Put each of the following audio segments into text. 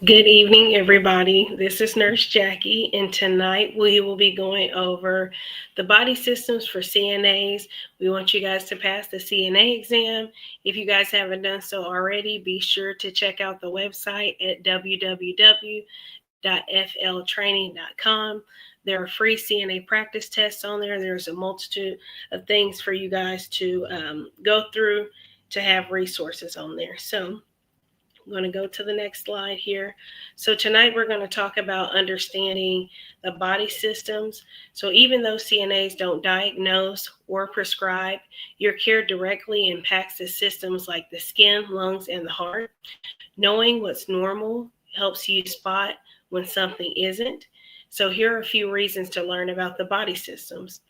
Good evening, everybody. This is Nurse Jackie, and tonight we will be going over the body systems for CNAs. We want you guys to pass the CNA exam. If you guys haven't done so already, be sure to check out the website at www.fltraining.com. There are free CNA practice tests on there. There's a multitude of things for you guys to go through to have resources on there. So I'm going to go to the next slide here. So tonight we're going to talk about understanding the body systems. So even though CNAs don't diagnose or prescribe, your care directly impacts the systems like the skin, lungs, and the heart. Knowing what's normal helps you spot when something isn't. So here are a few reasons to learn about the body systems.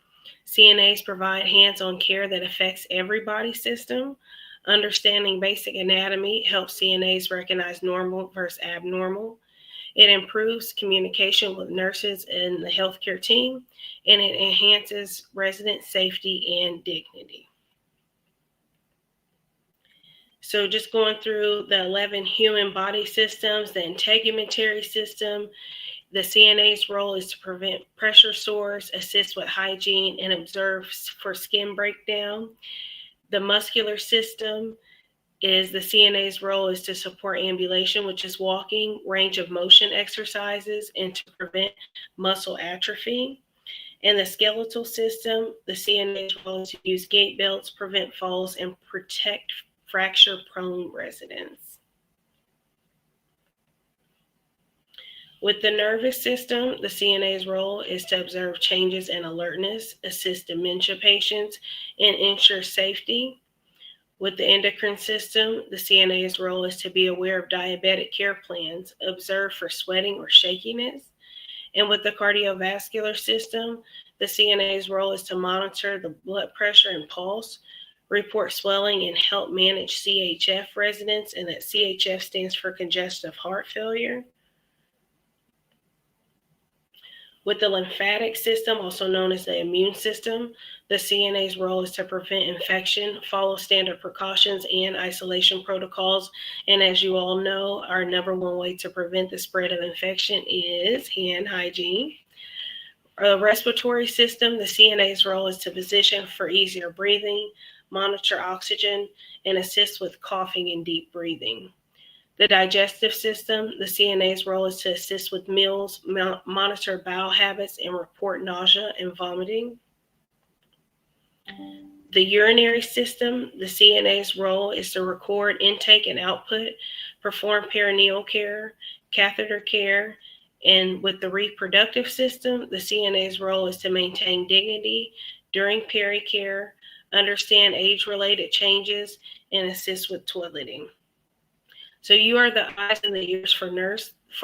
CNAs provide hands-on care that affects every body system. Understanding basic anatomy helps CNAs recognize normal versus abnormal. It improves communication with nurses and the healthcare team, and it enhances resident safety and dignity. So just going through the 11 human body systems, the integumentary system, the CNA's role is to prevent pressure sores, assist with hygiene, and observe for skin breakdown. The muscular system is the CNA's role is to support ambulation, which is walking, range of motion exercises, and to prevent muscle atrophy. And the skeletal system, the CNA's role is to use gait belts, prevent falls, and protect fracture-prone residents. With the nervous system, the CNA's role is to observe changes in alertness, assist dementia patients, and ensure safety. With the endocrine system, the CNA's role is to be aware of diabetic care plans, observe for sweating or shakiness. And with the cardiovascular system, the CNA's role is to monitor the blood pressure and pulse, report swelling, and help manage CHF residents, and that CHF stands for congestive heart failure. With the lymphatic system, also known as the immune system, the CNA's role is to prevent infection, follow standard precautions and isolation protocols. And as you all know, our number one way to prevent the spread of infection is hand hygiene. The respiratory system, the CNA's role is to position for easier breathing, monitor oxygen, and assist with coughing and deep breathing. The digestive system, the CNA's role is to assist with meals, monitor bowel habits, and report nausea and vomiting. The urinary system, the CNA's role is to record intake and output, perform perineal care, catheter care, and with the reproductive system, the CNA's role is to maintain dignity during pericare, understand age-related changes, and assist with toileting. So you are the eyes and the ears for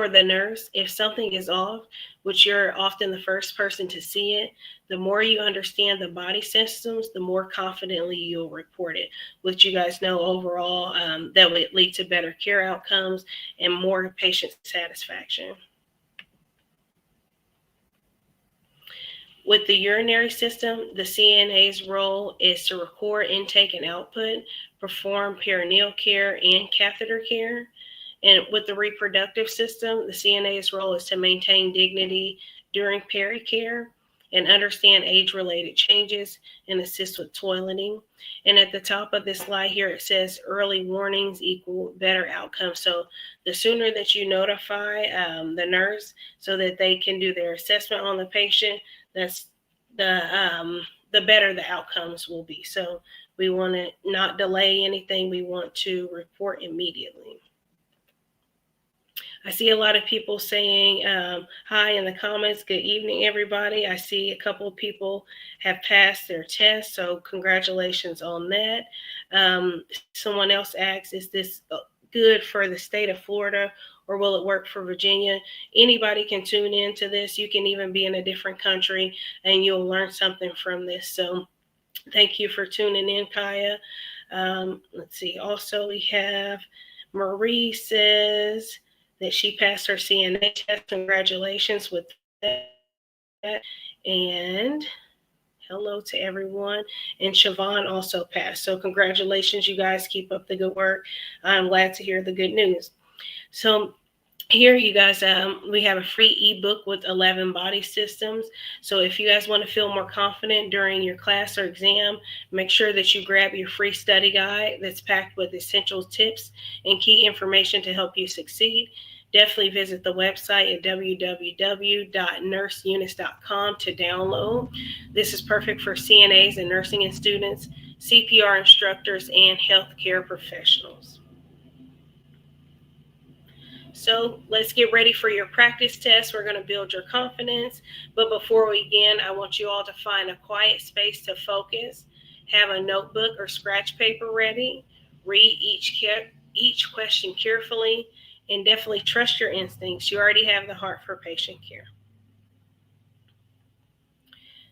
the nurse. If something is off, which you're often the first person to see it, the more you understand the body systems, the more confidently you'll report it, which you guys know overall that would lead to better care outcomes and more patient satisfaction. With the urinary system, the CNA's role is to record intake and output, perform perineal care and catheter care. And with the reproductive system, the CNA's role is to maintain dignity during pericare and understand age-related changes and assist with toileting. And at the top of this slide here, it says early warnings equal better outcomes. So the sooner that you notify the nurse so that they can do their assessment on the patient, that's the better the outcomes will be. So we want to not delay anything. We want to report immediately. I see a lot of people saying hi in the comments. Good evening, everybody. I see a couple of people have passed their test, so congratulations on that. Someone else asks, is this good for the state of Florida or will it work for Virginia? Anybody can tune into this. You can even be in a different country and you'll learn something from this. So thank you for tuning in, Kaya. Let's see. Also, we have Marie says that she passed her CNA test. Congratulations with that. And hello to everyone. And Siobhan also passed. So congratulations, you guys. Keep up the good work. I'm glad to hear the good news. So here you guys, we have a free ebook with 11 body systems. So if you guys want to feel more confident during your class or exam, make sure that you grab your free study guide that's packed with essential tips and key information to help you succeed. Definitely visit the website at www.nurseunits.com to download. This is perfect for CNAs and nursing students, CPR instructors, and healthcare professionals. So let's get ready for your practice test. We're going to build your confidence. But before we begin, I want you all to find a quiet space to focus. Have a notebook or scratch paper ready. Read each question carefully, and definitely trust your instincts. You already have the heart for patient care.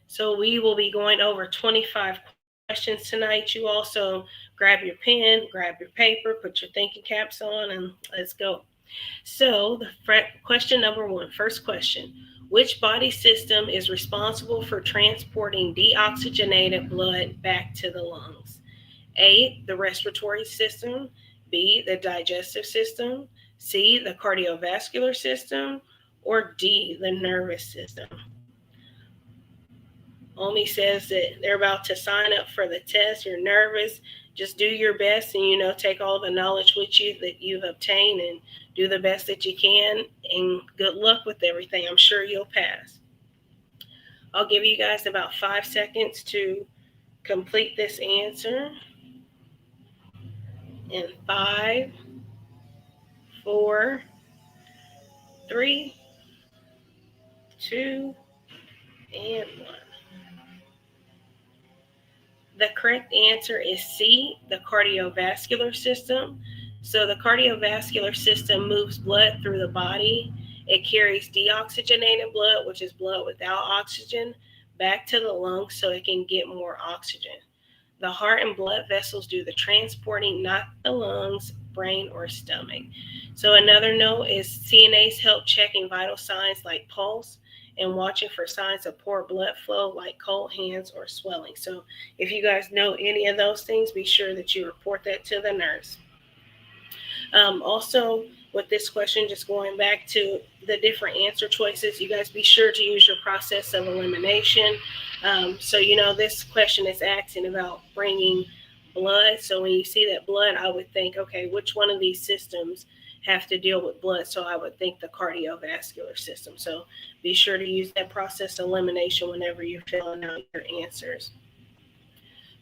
So we will be going over 25 questions tonight. You also grab your pen, grab your paper, put your thinking caps on, and let's go. So the question number one, first question, which body system is responsible for transporting deoxygenated blood back to the lungs? A, the respiratory system, B, the digestive system, C, the cardiovascular system, or D, the nervous system? Omi says that they're about to sign up for the test. You're nervous. Just do your best and, take all the knowledge with you that you've obtained and do the best that you can. And good luck with everything. I'm sure you'll pass. I'll give you guys about 5 seconds to complete this answer. In 5, 4, 3, 2, and 1. The correct answer is C, the cardiovascular system. So the cardiovascular system moves blood through the body. It carries deoxygenated blood, which is blood without oxygen, back to the lungs so it can get more oxygen. The heart and blood vessels do the transporting, not the lungs, brain, or stomach. So another note is CNAs help checking vital signs like pulse and watching for signs of poor blood flow like cold hands or swelling. So if you guys know any of those things, be sure that you report that to the nurse. Also, with this question, just going back to the different answer choices, you guys be sure to use your process of elimination. This question is asking about bringing blood. So when you see that blood, I would think, okay, which one of these systems have to deal with blood? So I would think the cardiovascular system. So be sure to use that process of elimination whenever you're filling out your answers.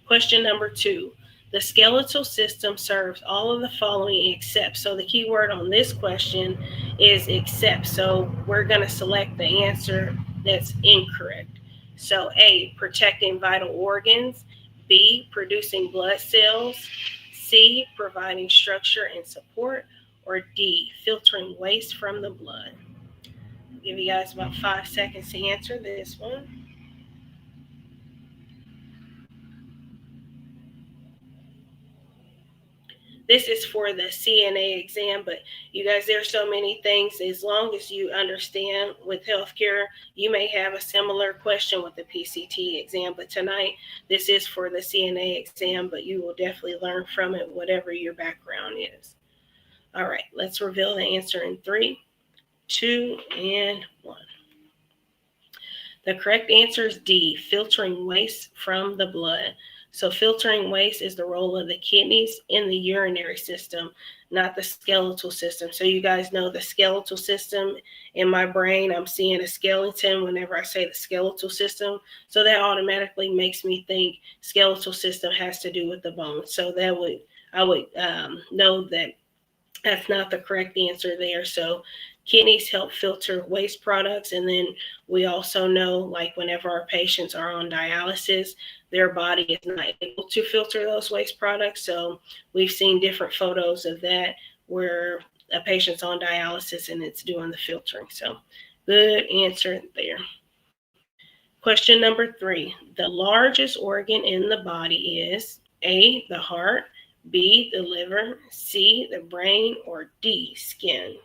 Question number 2. The skeletal system serves all of the following except. So the key word on this question is except. So we're going to select the answer that's incorrect. So A, protecting vital organs. B, producing blood cells. C, providing structure and support. Or D, filtering waste from the blood. I'll give you guys about 5 seconds to answer this one. This is for the CNA exam, but you guys, there's so many things. As long as you understand with healthcare, you may have a similar question with the PCT exam, but tonight, this is for the CNA exam, but you will definitely learn from it, whatever your background is. All right, let's reveal the answer in 3, 2, and 1. The correct answer is D, filtering waste from the blood. So filtering waste is the role of the kidneys in the urinary system, not the skeletal system. So you guys know the skeletal system. In my brain, I'm seeing a skeleton whenever I say the skeletal system. So that automatically makes me think skeletal system has to do with the bones. So I would know that that's not the correct answer there. So kidneys help filter waste products. And then we also know, like whenever our patients are on dialysis, their body is not able to filter those waste products. So we've seen different photos of that where a patient's on dialysis and it's doing the filtering. So good answer there. Question number 3. The largest organ in the body is A, the heart, B, the liver, C, the brain, or D, skin.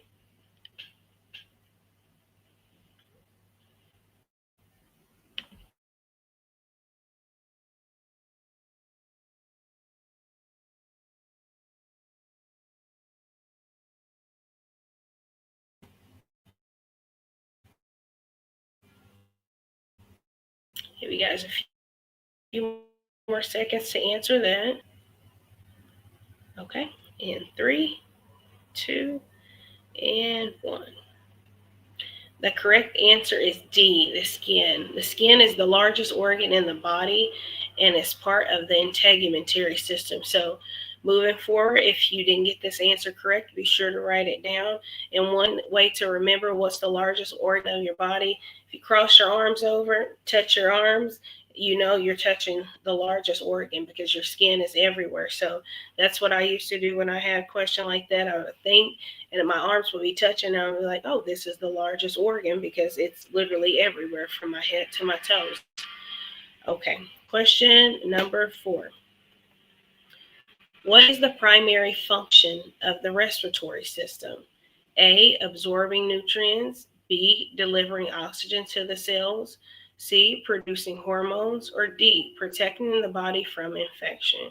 Give you guys a few more seconds to answer that. Okay, in 3, 2, and 1. The correct answer is D, the skin. The skin is the largest organ in the body and is part of the integumentary system. So moving forward, if you didn't get this answer correct, be sure to write it down. And one way to remember what's the largest organ of your body, if you cross your arms over, touch your arms, you know you're touching the largest organ because your skin is everywhere. So that's what I used to do when I had a question like that. I would think, and my arms would be touching, and I would be like, oh, this is the largest organ because it's literally everywhere from my head to my toes. Okay, question number 4. What is the primary function of the respiratory system? A, absorbing nutrients. B, delivering oxygen to the cells. C, producing hormones. Or D, protecting the body from infection.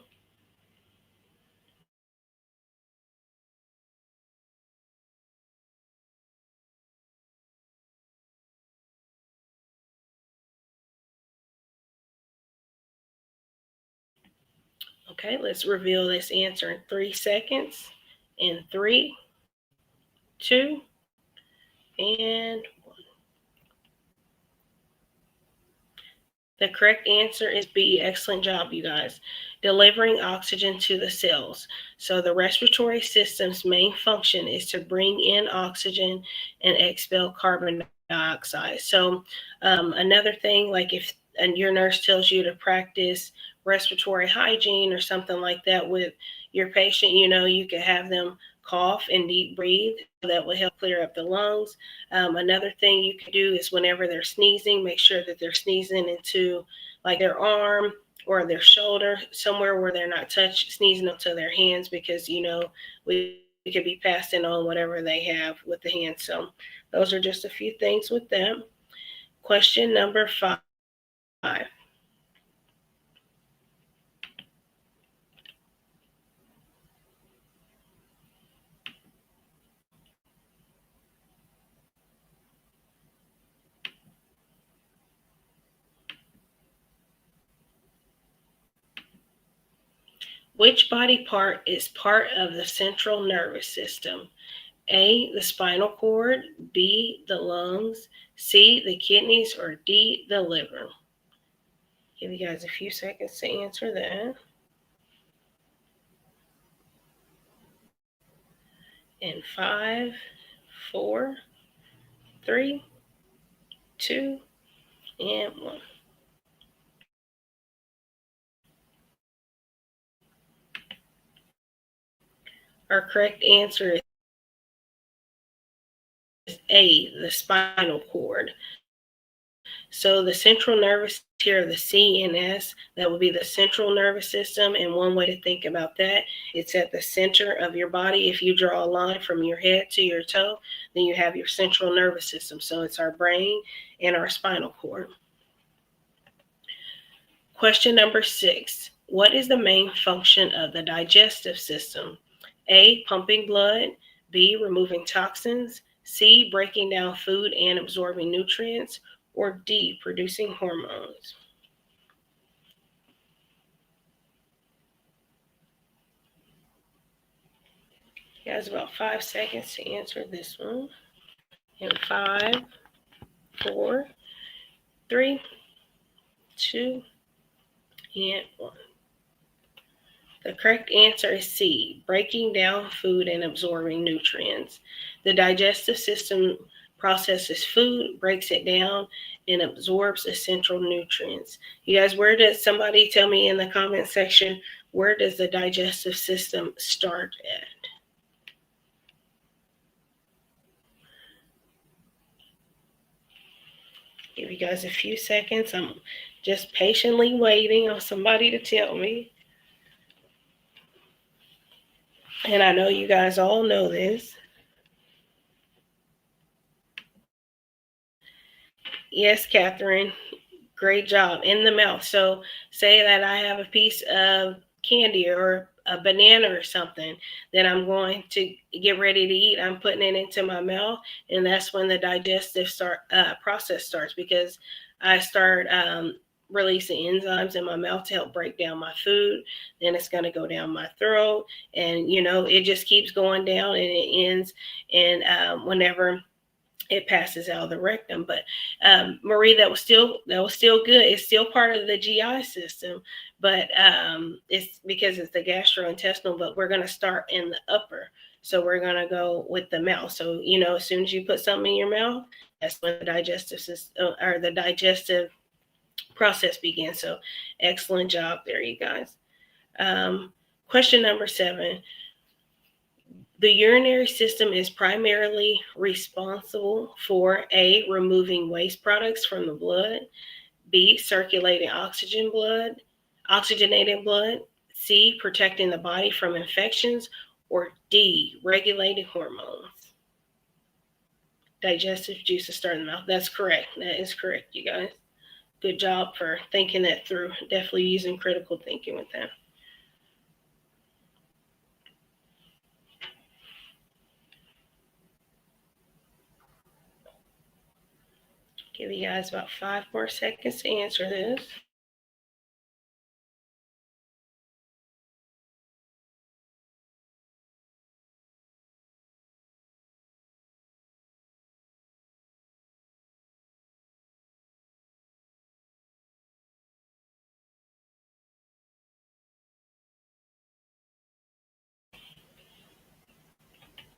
Okay, let's reveal this answer in 3 seconds. In 3, 2, and 1. The correct answer is B. Excellent job, you guys. Delivering oxygen to the cells. So the respiratory system's main function is to bring in oxygen and expel carbon dioxide. So another thing, like if your nurse tells you to practice respiratory hygiene or something like that with your patient, you know, you could have them cough and deep breathe. That will help clear up the lungs. Another thing you can do is whenever they're sneezing, make sure that they're sneezing into like their arm or their shoulder, somewhere where they're not sneezing into their hands, because, you know, we could be passing on whatever they have with the hands. So those are just a few things with them. Question number 5. Which body part is part of the central nervous system? A, the spinal cord. B, the lungs. C, the kidneys. Or D, the liver. Give you guys a few seconds to answer that. In 5, 4, 3, 2, and 1. Our correct answer is A, the spinal cord. So the central nervous here, the CNS, that would be the central nervous system. And one way to think about that, it's at the center of your body. If you draw a line from your head to your toe, then you have your central nervous system. So it's our brain and our spinal cord. Question number 6. What is the main function of the digestive system? A, pumping blood. B, removing toxins. C, breaking down food and absorbing nutrients. Or D, producing hormones. You guys about 5 seconds to answer this one. In 5, 4, 3, 2, and 1. The correct answer is C, breaking down food and absorbing nutrients. The digestive system processes food, breaks it down, and absorbs essential nutrients. You guys, where does somebody tell me in the comment section, where does the digestive system start at? Give you guys a few seconds. I'm just patiently waiting on somebody to tell me. And I know you guys all know this. Yes, Catherine. Great job. In the mouth. So say that I have a piece of candy or a banana or something that I'm going to get ready to eat. I'm putting it into my mouth, and that's when the digestive process starts, because I start releasing enzymes in my mouth to help break down my food. Then it's going to go down my throat, and it just keeps going down, and it ends in whenever it passes out of the rectum. But Marie, that was still good. It's still part of the GI system, but it's because it's the gastrointestinal. But we're going to start in the upper, so we're going to go with the mouth. So as soon as you put something in your mouth, that's when the digestive system or the digestive process begins. So excellent job there, you guys. Question number 7. The urinary system is primarily responsible for A, removing waste products from the blood, B, circulating oxygenated blood, C, protecting the body from infections, or D, regulating hormones. Digestive juices start in the mouth. That's correct. That is correct, you guys. Good job for thinking that through. Definitely using critical thinking with that. Give you guys about 5 more seconds to answer this.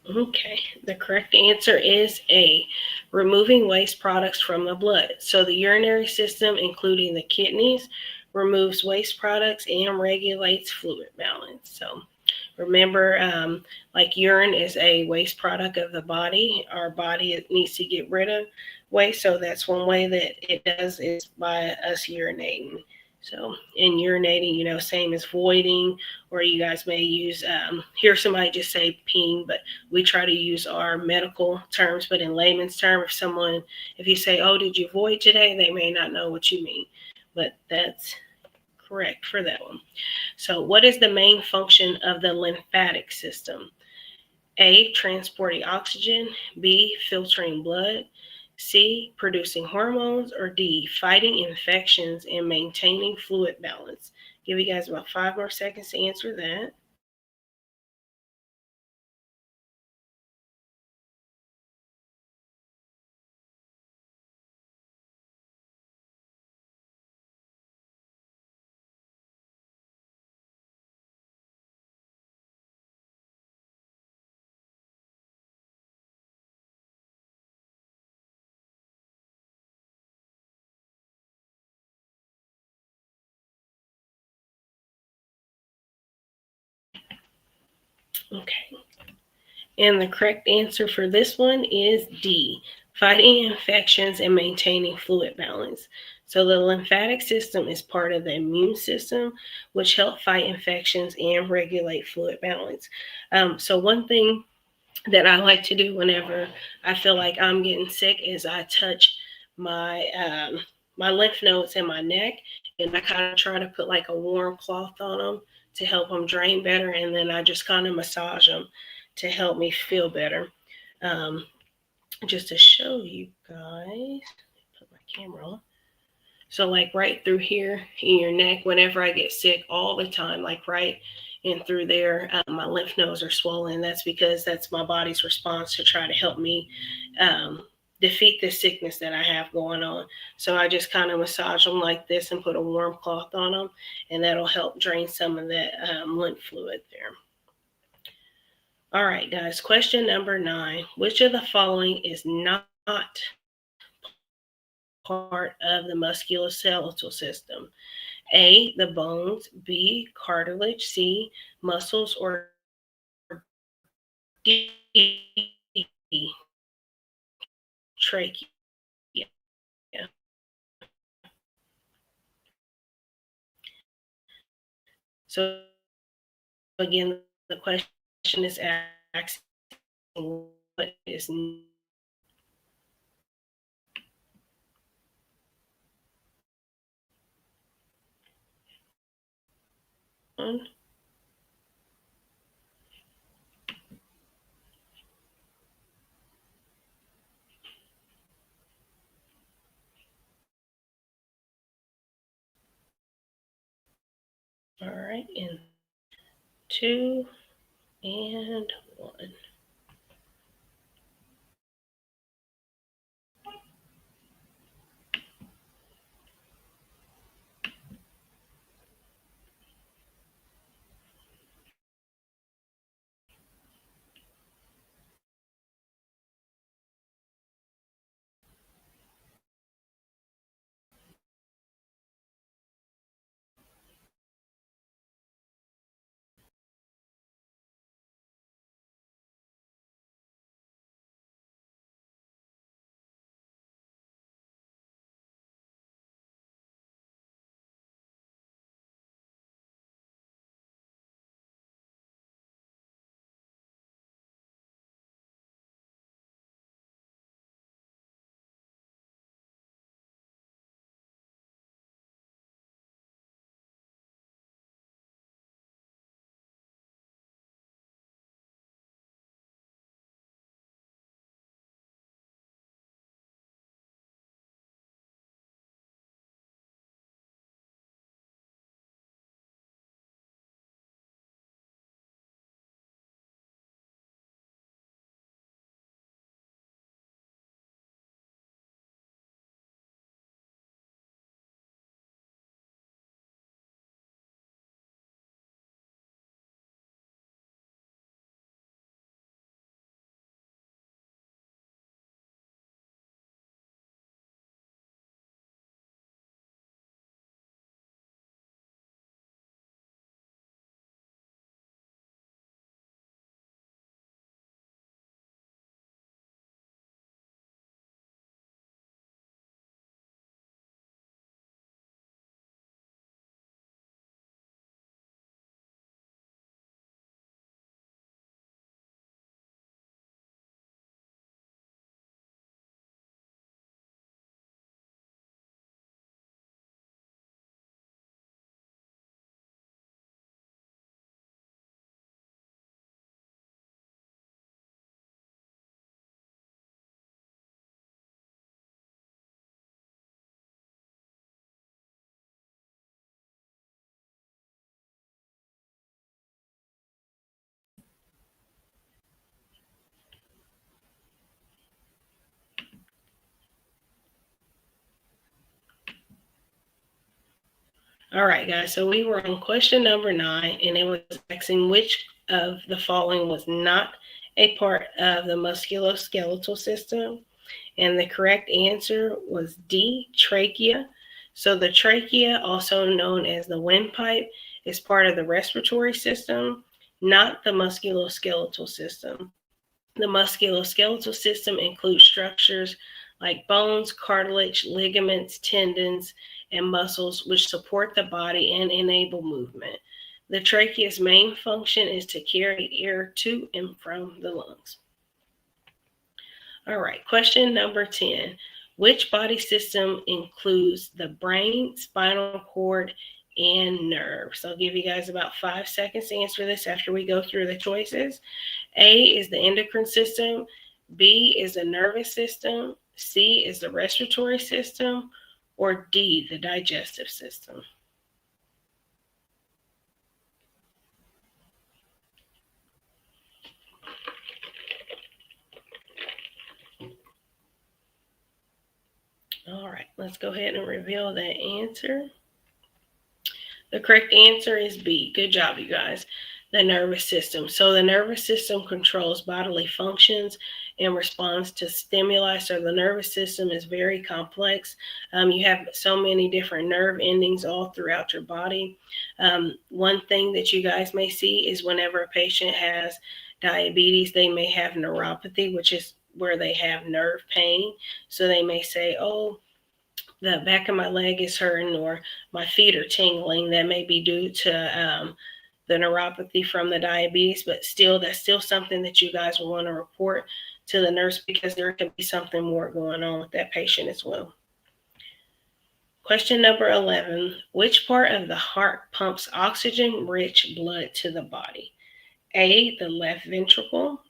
Okay, the correct answer is A, removing waste products from the blood. So the urinary system, including the kidneys, removes waste products and regulates fluid balance. So remember, like urine is a waste product of the body. Our body needs to get rid of waste. So that's one way that it does is by us urinating. So in urinating, same as voiding, or you guys may use, hear somebody just say peeing, but we try to use our medical terms. But in layman's term, if you say, oh, did you void today? They may not know what you mean, but that's correct for that one. So what is the main function of the lymphatic system? A, transporting oxygen, B, filtering blood, C, producing hormones, or D, fighting infections and maintaining fluid balance. Give you guys about 5 more seconds to answer that. Okay. And the correct answer for this one is D, fighting infections and maintaining fluid balance. So the lymphatic system is part of the immune system, which help fight infections and regulate fluid balance. So one thing that I like to do whenever I feel like I'm getting sick is I touch my lymph nodes and my neck, and I kind of try to put like a warm cloth on them to help them drain better, and then I just kind of massage them to help me feel better. Um, just to show you guys, put my camera on. So like right through here in your neck, whenever I get sick all the time, like right in through there, my lymph nodes are swollen. That's because that's my body's response to try to help me defeat the sickness that I have going on. So I just kind of massage them like this and put a warm cloth on them, and that'll help drain some of that lymph fluid there. All right, guys, question number 9. Which of the following is not part of the musculoskeletal system? A, the bones, B, cartilage, C, muscles, or D, trachea. So again, the question is asking what is known. All right, and 2 and 1. All right, guys, so we were on question number 9, and it was asking which of the following was not a part of the musculoskeletal system. And the correct answer was D, trachea. So the trachea, also known as the windpipe, is part of the respiratory system, not the musculoskeletal system. The musculoskeletal system includes structures like bones, cartilage, ligaments, tendons, and muscles, which support the body and enable movement. The trachea's main function is to carry air to and from the lungs. All right, question number 10. Which body system includes the brain, spinal cord, and nerves? I'll give you guys about 5 seconds to answer this after we go through the choices. A is the endocrine system, B is the nervous system, C is the respiratory system, or D, the digestive system. All right, let's go ahead and reveal that answer. The correct answer is B. Good job, you guys. The nervous system. So the nervous system controls bodily functions and responds to stimuli. So the nervous system is very complex. You have so many different nerve endings all throughout your body. One thing that you guys may see is whenever a patient has diabetes, they may have neuropathy, which is where they have nerve pain. So they may say, oh, the back of my leg is hurting or my feet are tingling. That may be due to the neuropathy from the diabetes, but still, that's still something that you guys will want to report to the nurse because there could be something more going on with that patient as well. Question number 11. Which part of the heart pumps oxygen-rich blood to the body? A, the left ventricle,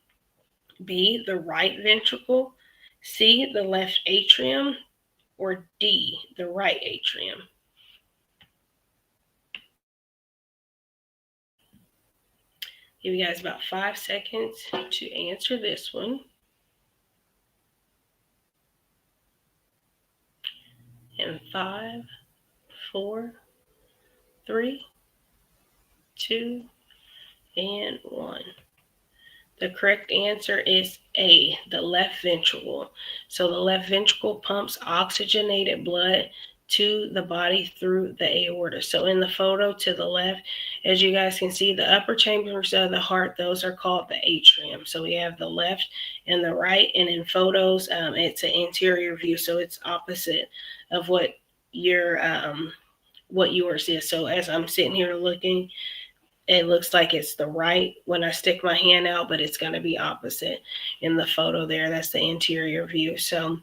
B, the right ventricle, C, the left atrium, or D, the right atrium? Give you guys about 5 seconds to answer this one. And 5, 4, 3, 2, and 1. The correct answer is A, the left ventricle. So the left ventricle pumps oxygenated blood to the body through the aorta. So in the photo to the left, as you guys can see, the upper chambers of the heart, those are called the atrium. So we have the left and the right, and in photos, it's an interior view, so it's opposite of what yours is. So as I'm sitting here looking, it looks like it's the right when I stick my hand out, but it's going to be opposite in the photo there. That's the interior view. So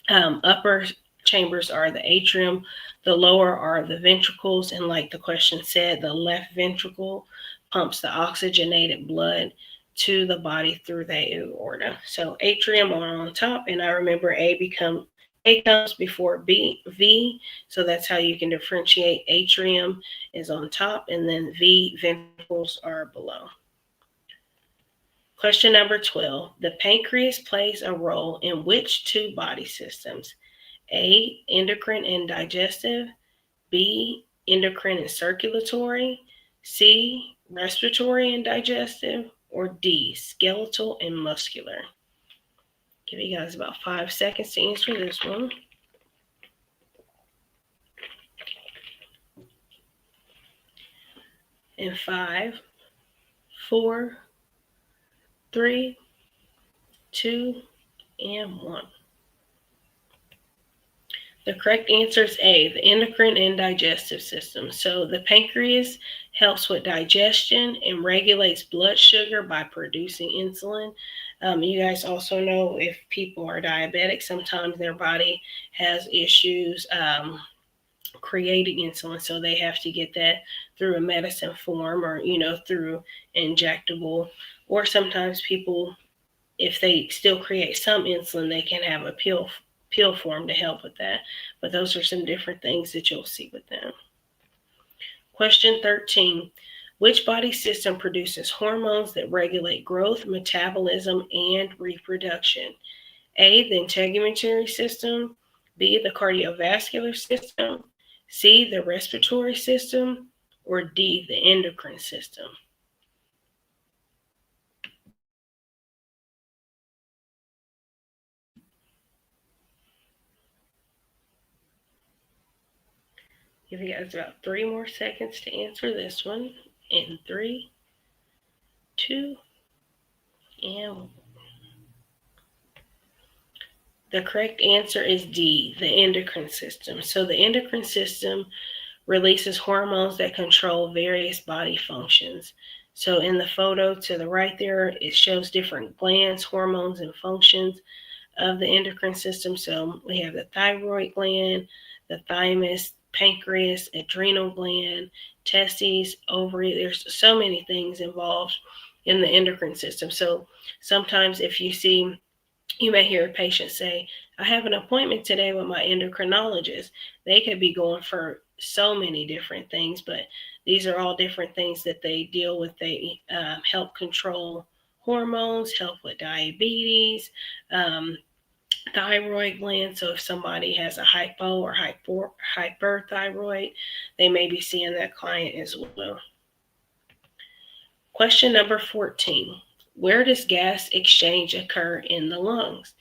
upper chambers are the atrium, the lower are the ventricles, and like the question said, the left ventricle pumps the oxygenated blood to the body through the aorta. So atrium are on top, and I remember A comes before V, so that's how you can differentiate. Atrium is on top, and then V, ventricles, are below. Question number 12. The pancreas plays a role in which two body systems? A, endocrine and digestive. B, endocrine and circulatory. C, respiratory and digestive. Or D, skeletal and muscular. Give you guys about 5 seconds to answer this one. And 5, 4, 3, 2, and 1. The correct answer is A, the endocrine and digestive system. So the pancreas helps with digestion and regulates blood sugar by producing insulin. You guys also know if people are diabetic, sometimes their body has issues creating insulin, so they have to get that through a medicine form or, through injectable. Or sometimes people, if they still create some insulin, they can have a pill form to help with that. But those are some different things that you'll see with them. Question 13. Which body system produces hormones that regulate growth, metabolism, and reproduction? A, the integumentary system. B, the cardiovascular system. C, the respiratory system. Or D, the endocrine system. Give you guys about 3 more seconds to answer this one. In 3, 2, and 1. The correct answer is D, the endocrine system. So the endocrine system releases hormones that control various body functions. So in the photo to the right there, it shows different glands, hormones, and functions of the endocrine system. So we have the thyroid gland, the thymus, pancreas, adrenal gland, testes, ovary. There's so many things involved in the endocrine system. So sometimes if you may hear a patient say, I have an appointment today with my endocrinologist. They could be going for so many different things, but these are all different things that they deal with. They help control hormones, help with diabetes, thyroid gland. So if somebody has a hypo or hyperthyroid, they may be seeing that client as well. Question number 14. Where does gas exchange occur in the lungs?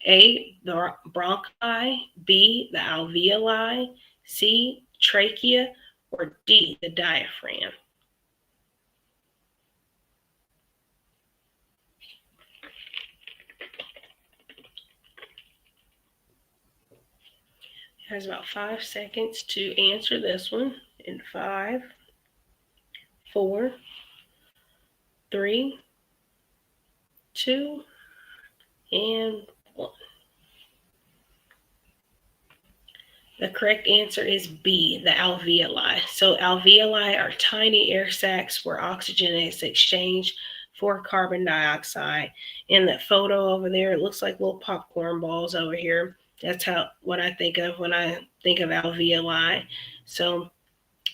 A, the bronchi. B, the alveoli. C, trachea. Or D, the diaphragm. Has about 5 seconds to answer this one. In 5, 4, 3, 2, and 1. The correct answer is B, the alveoli. So alveoli are tiny air sacs where oxygen is exchanged for carbon dioxide. In that photo over there, it looks like little popcorn balls over here. That's what I think of when I think of alveoli. So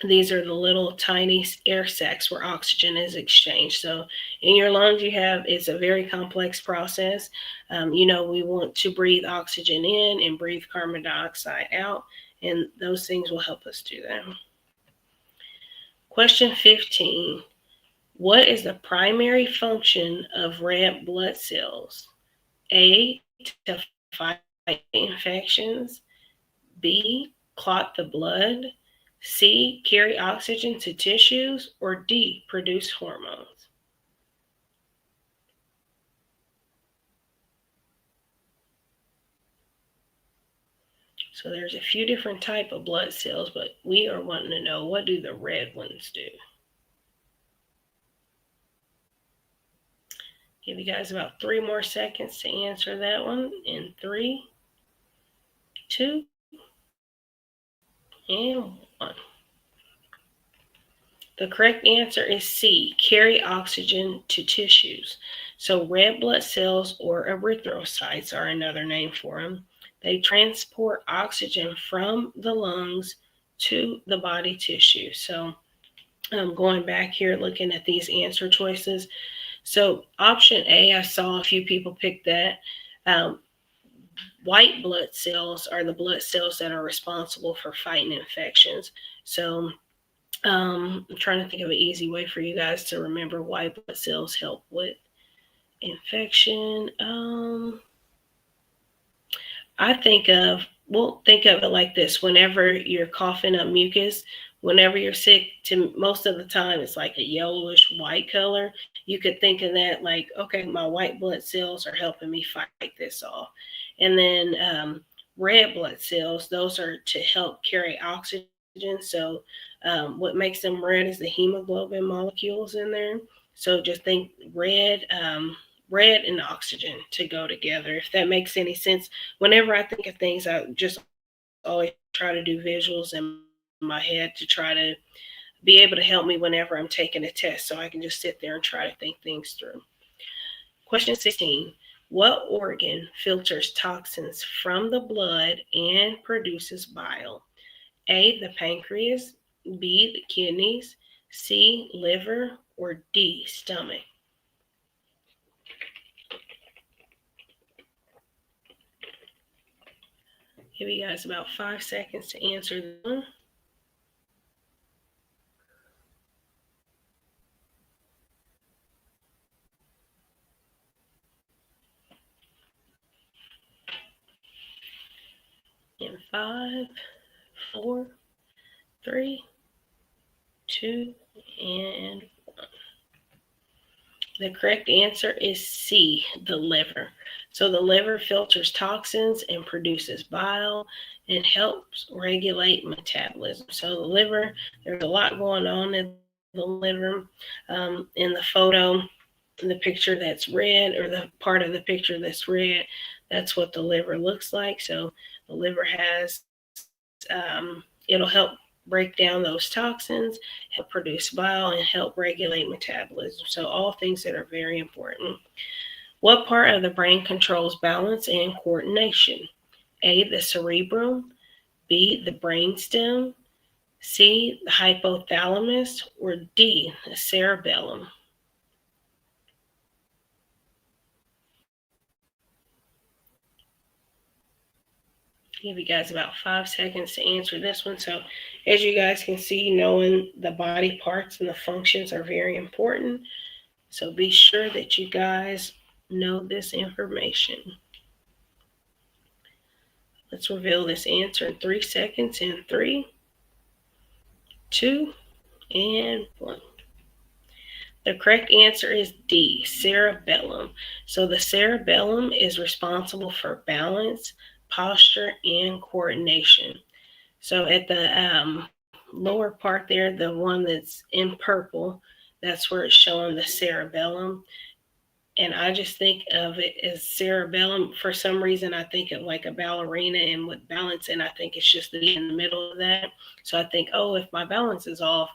These are the little tiny air sacs where oxygen is exchanged. So in your lungs, it's a very complex process. We want to breathe oxygen in and breathe carbon dioxide out, and those things will help us do that. Question 15. What is the primary function of red blood cells? A, to fight infections. B, clot the blood. C, carry oxygen to tissues. Or D, produce hormones. So there's a few different type of blood cells, but we are wanting to know, what do the red ones do? Give you guys about 3 more seconds to answer that one. In 3, 2, and 1. The correct answer is C, carry oxygen to tissues. So red blood cells, or erythrocytes, are another name for them. They transport oxygen from the lungs to the body tissue. So going back here, looking at these answer choices. So option A, I saw a few people pick that. White blood cells are the blood cells that are responsible for fighting infections. So I'm trying to think of an easy way for you guys to remember white blood cells help with infection. Think of it like this. Whenever you're coughing up mucus, whenever you're sick, most of the time it's like a yellowish white color. You could think of that like, okay, my white blood cells are helping me fight this off. And then red blood cells, those are to help carry oxygen. So what makes them red is the hemoglobin molecules in there. So just think red and oxygen to go together, if that makes any sense. Whenever I think of things, I just always try to do visuals in my head to try to be able to help me whenever I'm taking a test, so I can just sit there and try to think things through. Question 16. What organ filters toxins from the blood and produces bile? A, the pancreas. B, the kidneys. C, liver. Or D, stomach. Give you guys about 5 seconds to answer this one. In 5, 4, 3, 2, and 1. The correct answer is C, the liver. So the liver filters toxins and produces bile and helps regulate metabolism. So the liver, there's a lot going on in the liver. In the photo, the picture that's red, or the part of the picture that's red, that's what the liver looks like. So the liver has, it'll help break down those toxins, help produce bile, and help regulate metabolism. So all things that are very important. What part of the brain controls balance and coordination? A, the cerebrum. B, the brainstem. C, the hypothalamus. Or D, the cerebellum. Give you guys about 5 seconds to answer this one. So as you guys can see, knowing the body parts and the functions are very important. So be sure that you guys know this information. Let's reveal this answer in 3 seconds. In 3, 2, and 1. The correct answer is D, cerebellum. So the cerebellum is responsible for balance, posture, and coordination. So at the lower part there, the one that's in purple, that's where it's showing the cerebellum. And I just think of it as cerebellum. For some reason, I think of like a ballerina, and with balance, and I think it's just the in the middle of that. So I think, oh, if my balance is off,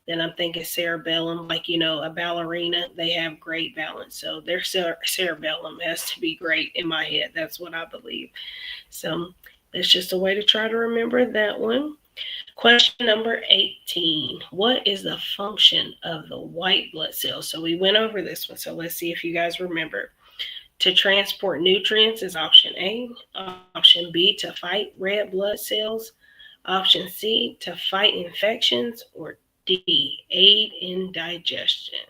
then I'm thinking cerebellum. Like, a ballerina, they have great balance. So their cerebellum has to be great in my head. That's what I believe. So that's just a way to try to remember that one. Question number 18. What is the function of the white blood cells? So we went over this one. So let's see if you guys remember. To transport nutrients is option A. Option B, to fight red blood cells. Option C, to fight infections. Or D, aid in digestion.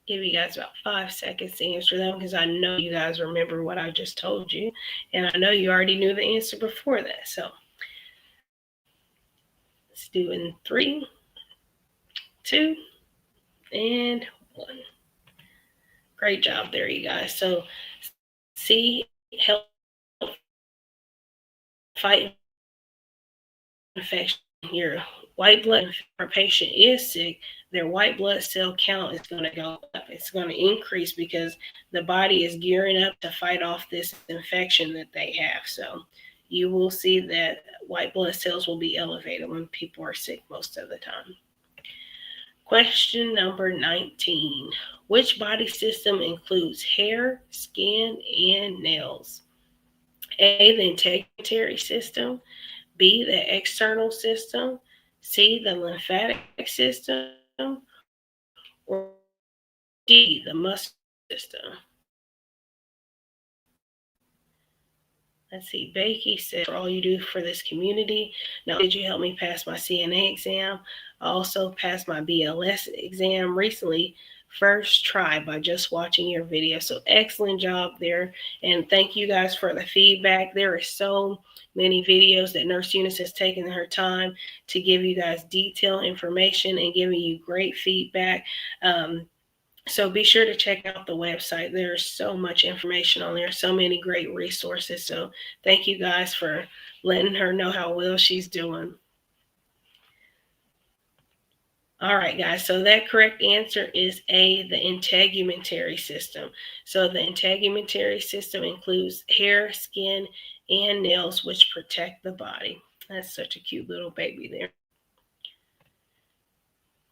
Give you guys about 5 seconds to answer them because I know you guys remember what I just told you. And I know you already knew the answer before that. So let's do in 3, 2, and 1. Great job there, you guys. So C, help fight infection. Your white blood, if our patient is sick, their white blood cell count is going to go up. It's going to increase because the body is gearing up to fight off this infection that they have. So you will see that white blood cells will be elevated when people are sick most of the time. Question number 19. Which body system includes hair, skin, and nails? A, the integumentary system. B, the external system. C, the lymphatic system. Or D, the muscular system. Let's see, Becky said, for all you do for this community. Now, did you help me pass my CNA exam? I also passed my BLS exam recently, first try by just watching your video. So excellent job there. And thank you guys for the feedback. There are so many videos that Nurse Eunice has taken her time to give you guys detailed information and giving you great feedback. So be sure to check out the website. There's so much information on there, so many great resources. So thank you guys for letting her know how well she's doing. All right, guys, so that correct answer is A, the integumentary system. So the integumentary system includes hair, skin, and nails, which protect the body. That's such a cute little baby there.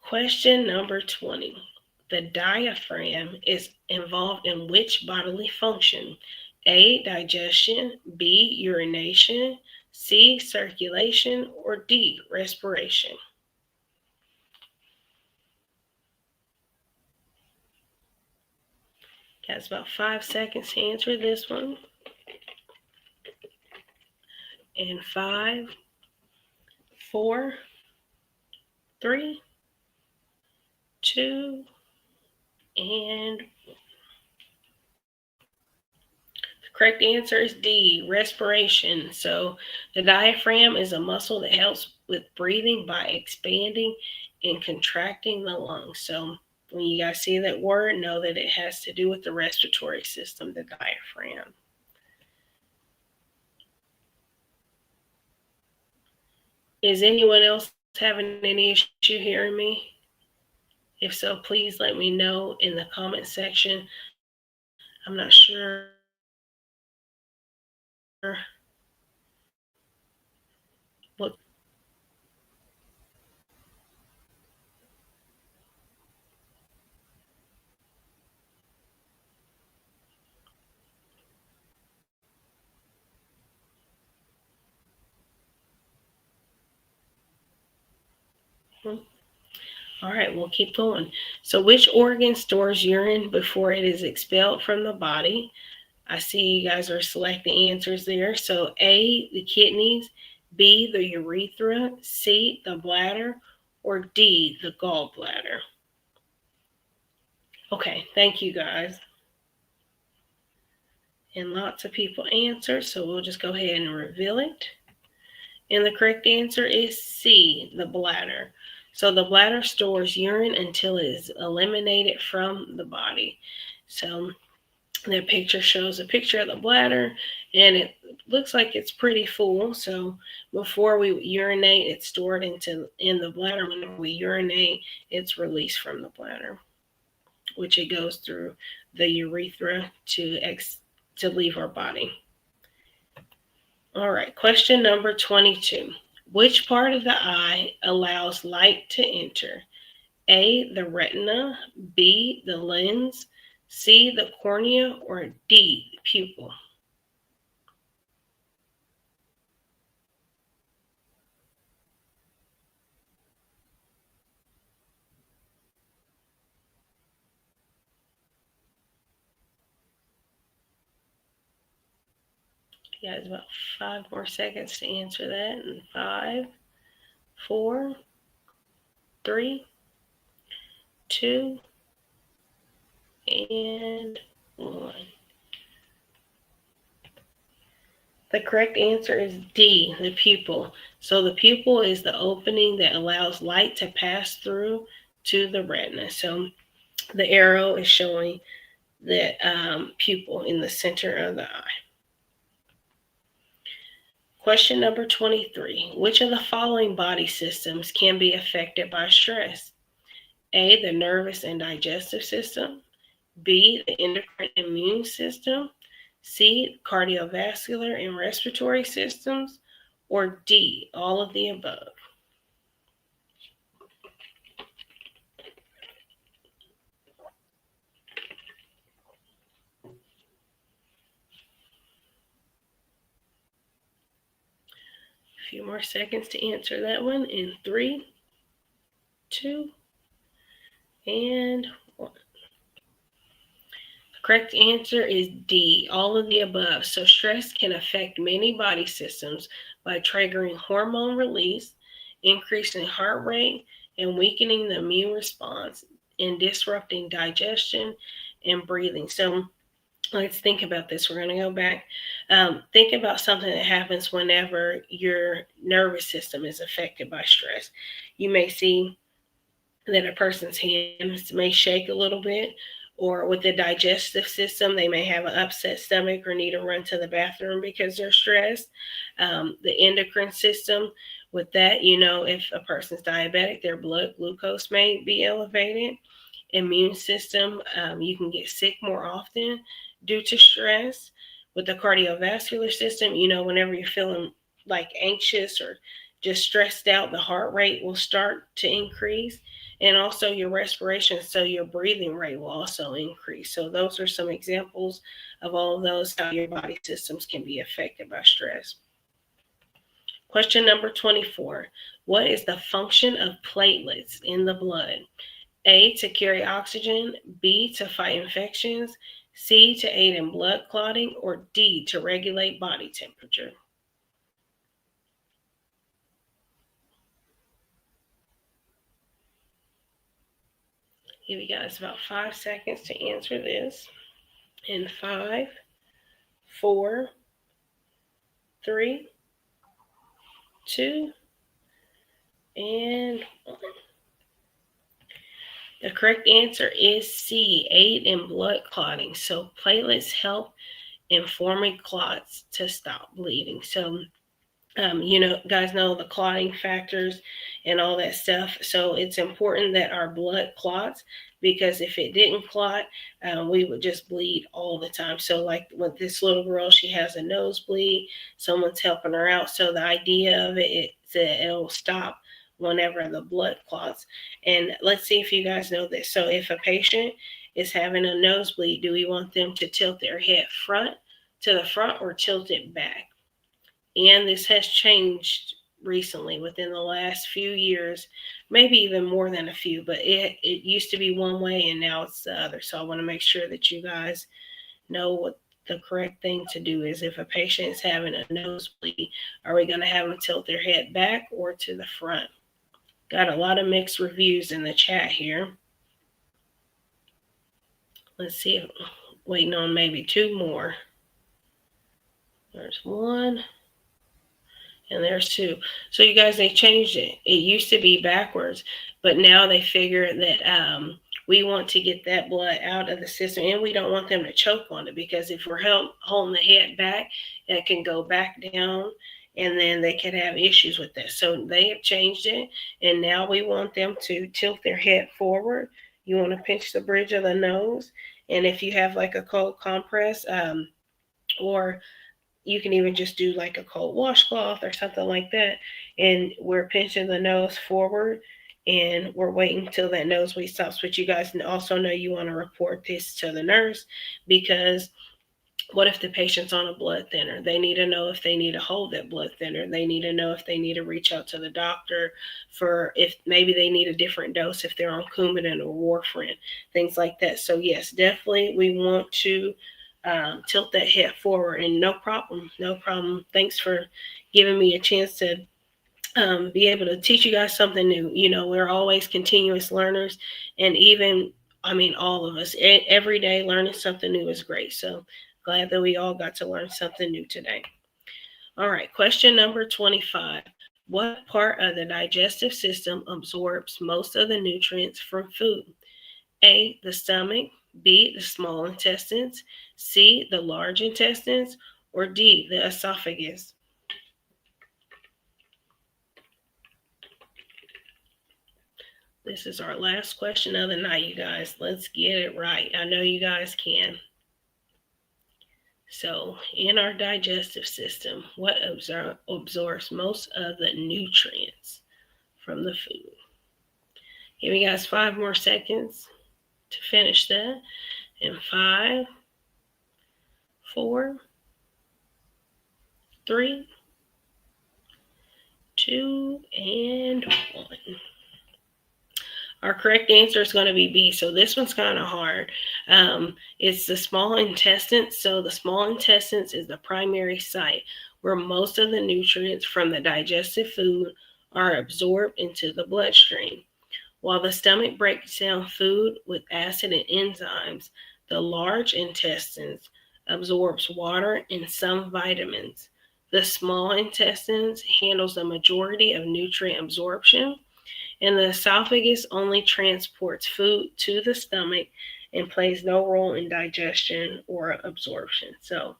Question number 20. The diaphragm is involved in which bodily function? A, digestion, B, urination, C, circulation, or D, respiration? Got about 5 seconds to answer this one. And 5, 4, 3, 2, and the correct answer is D, respiration. So the diaphragm is a muscle that helps with breathing by expanding and contracting the lungs. So when you guys see that word, know that it has to do with the respiratory system, the diaphragm. Is anyone else having any issue hearing me? If so, please let me know in the comment section. I'm not sure. What? All right, we'll keep going. So which organ stores urine before it is expelled from the body? I see you guys are selecting answers there. So A, the kidneys, B, the urethra, C, the bladder, or D, the gallbladder? Okay, thank you guys. And lots of people answered, so we'll just go ahead and reveal it. And the correct answer is C, the bladder. So the bladder stores urine until it is eliminated from the body. So the picture shows a picture of the bladder, and it looks like it's pretty full. So before we urinate, it's stored in the bladder. Whenever we urinate, it's released from the bladder, which it goes through the urethra to leave our body. All right, question number 22. Which part of the eye allows light to enter? A, the retina, B, the lens, C, the cornea, or D, the pupil? You guys about 5 more seconds to answer that. And 5, 4, 3, 2, and 1. The correct answer is D, the pupil. So the pupil is the opening that allows light to pass through to the retina. So the arrow is showing the pupil in the center of the eye. Question number 23. Which of the following body systems can be affected by stress? A, the nervous and digestive system. B, the endocrine immune system. C, cardiovascular and respiratory systems. Or D, all of the above. A few more seconds to answer that one in 3, 2, and 1. The correct answer is D, all of the above. So stress can affect many body systems by triggering hormone release, increasing heart rate, and weakening the immune response, and disrupting digestion and breathing. So let's think about this. We're going to go back. Think about something that happens whenever your nervous system is affected by stress. You may see that a person's hands may shake a little bit, or with the digestive system, they may have an upset stomach or need to run to the bathroom because they're stressed. The endocrine system, with that, if a person's diabetic, their blood glucose may be elevated. Immune system, you can get sick more often due to stress. With the cardiovascular system, whenever you're feeling like anxious or just stressed out, the heart rate will start to increase, and also your respiration, so your breathing rate will also increase. So those are some examples of all of those, how your body systems can be affected by stress. Question number 24. What is the function of platelets in the blood? A, to carry oxygen. B, to fight infections. C, to aid in blood clotting. Or D, to regulate body temperature. Give you guys about 5 seconds to answer this. In 5, 4, 3, 2, and 1. The correct answer is C, aid in blood clotting. So platelets help in forming clots to stop bleeding. So guys know the clotting factors and all that stuff. So it's important that our blood clots, because if it didn't clot, we would just bleed all the time. So like with this little girl, she has a nosebleed, someone's helping her out. So the idea of it is that it'll stop whenever the blood clots. And let's see if you guys know this. So if a patient is having a nosebleed, do we want them to tilt their head to the front or tilt it back? And this has changed recently within the last few years, maybe even more than a few, but it used to be one way and now it's the other. So I want to make sure that you guys know what the correct thing to do is. If a patient is having a nosebleed, are we going to have them tilt their head back or to the front? Got a lot of mixed reviews in the chat here. Let's see, waiting on maybe 2 more. There's 1. And there's 2. So you guys, they changed it. It used to be backwards, but now they figure that we want to get that blood out of the system, and we don't want them to choke on it, because if we're holding the head back, it can go back down, and then they could have issues with this. So they have changed it, and now we want them to tilt their head forward. You want to pinch the bridge of the nose, and if you have like a cold compress, or you can even just do like a cold washcloth or something like that. And we're pinching the nose forward and we're waiting till that nosebleed stops. But you guys also know you want to report this to the nurse, because what if the patient's on a blood thinner? They need to know if they need to hold that blood thinner. They need to know if they need to reach out to the doctor for if maybe they need a different dose if they're on Coumadin or warfarin, things like that. So yes, definitely we want to tilt that head forward. And no problem. Thanks for giving me a chance to be able to teach you guys something new. We're always continuous learners, and all of us, every day learning something new is great. So glad that we all got to learn something new today. All right, question number 25. What part of the digestive system absorbs most of the nutrients from food? A, the stomach, B, the small intestines, C, the large intestines, or D, the esophagus? This is our last question of the night, you guys. Let's get it right. I know you guys can. So, in our digestive system, what absorbs most of the nutrients from the food? Give you guys 5 more seconds to finish that. In 5, 4, 3, 2, and 1. Our correct answer is going to be B. So this one's kind of hard. It's the small intestines. So the small intestines is the primary site where most of the nutrients from the digestive food are absorbed into the bloodstream. While the stomach breaks down food with acid and enzymes, the large intestines absorbs water and some vitamins. The small intestines handles the majority of nutrient absorption, and the esophagus only transports food to the stomach and plays no role in digestion or absorption. So,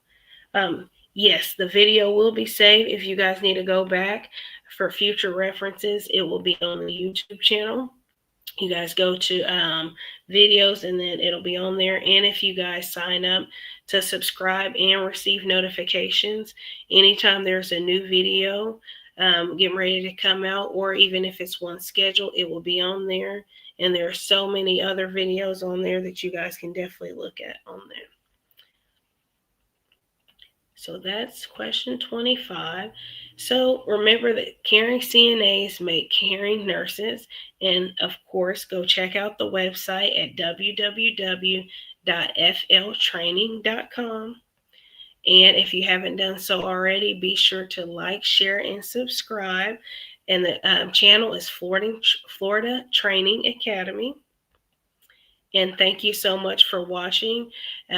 yes, the video will be saved. If you guys need to go back for future references, it will be on the YouTube channel. You guys go to videos, and then it'll be on there. And if you guys sign up to subscribe and receive notifications anytime there's a new video getting ready to come out, or even if it's one scheduled, it will be on there. And there are so many other videos on there that you guys can definitely look at on there. So that's question 25. So remember that caring CNAs make caring nurses. And of course, go check out the website at www.fltraining.com. And if you haven't done so already, be sure to like, share, and subscribe. And the channel is Florida Training Academy. And thank you so much for watching.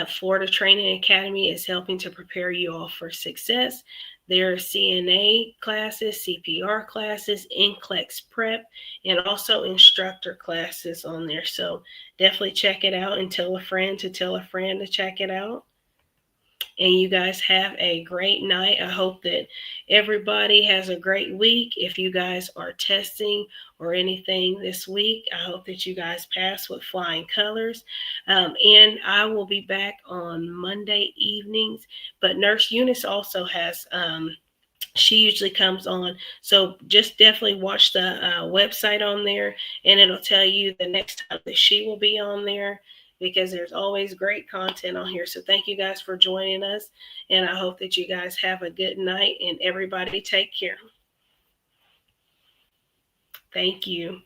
Florida Training Academy is helping to prepare you all for success. There are CNA classes, CPR classes, NCLEX prep, and also instructor classes on there. So definitely check it out, and tell a friend to tell a friend to check it out. And you guys have a great night. I hope that everybody has a great week. If you guys are testing or anything this week, I hope that you guys pass with flying colors. And I will be back on Monday evenings. But Nurse Eunice also has, she usually comes on. So just definitely watch the website on there, and it'll tell you the next time that she will be on there, because there's always great content on here. So thank you guys for joining us, and I hope that you guys have a good night, and everybody take care. Thank you.